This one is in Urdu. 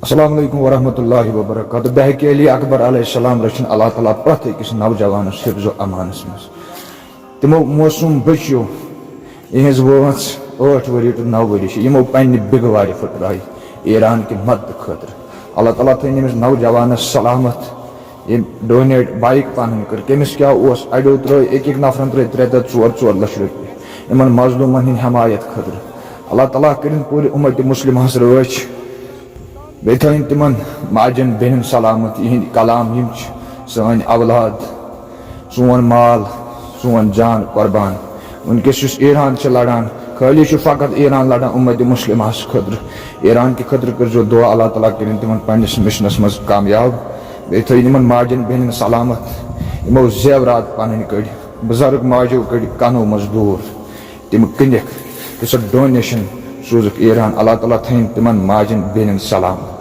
السلام علیکم ورحمۃ اللہ وبرکاتہ. بحق علی اکبر علیہ السلام رچھن اللہ تعالیٰ پرٛٮ۪تھ أکِس نوجوانس حفظ و امانس منٛز. تِمو موسوٗم بچیو یِہٕنٛز وٲنٛس 8 ؤری ٹُو 9 ؤری چھِ یِمو پننہِ بِگوارِ پھٕٹرایہِ ایران کہِ مددٕ خٲطرٕ. اللہ تعالیٰ تھٲیِن أمِس نوجوانس سلامت. ییٚمۍ ڈونیٹ بایک پنٕنۍ کٔر کٔمِس کیٛاہ اوس اَڑیو ترٛٲے أکۍ نفرن ترٛٲے 3 تہٕ 4 لچھ رۄپیہِ یِمن مظلوٗمن ہٕنٛدِ حمایت خٲطرٕ. اللہ تعالیٰ کٔرِنۍ پوٗرٕ اُمتِ مُسلِمہس رٲچھ. بیٚیہِ تھٲیِن تِمن ماجن بیٚنٮ۪ن سلامت. یِہٕنٛدۍ کلام یِم چھِ سٲنۍ اولاد سون مال سون جان قۄربان. وٕنکیٚس یُس ایران چھِ لڑان خٲلی چھُ فقط ایران لڑان اُمتِ مُسلِمہس خٲطرٕ. ایران کہِ خٲطرٕ کٔرۍزیو دُعا اللہ تعالیٰ کٔرِنۍ تِمن پننِس مِشنس منٛز کامیاب. بیٚیہِ تھٲیِن یِمن ماجن بیٚنٮ۪ن سلامت. یِمو زیورات پنٕنۍ کٔڑۍ بُزرگ ماجو کٔڑۍ کنو منٛز دوٗر تِم کٕنِکھ تہٕ سۄ ڈونیشن سوٗزُکھ ایران. اللہ تعالیٰ تھٲیِن تِمن ماجن بیٚنٮ۪ن سلامت.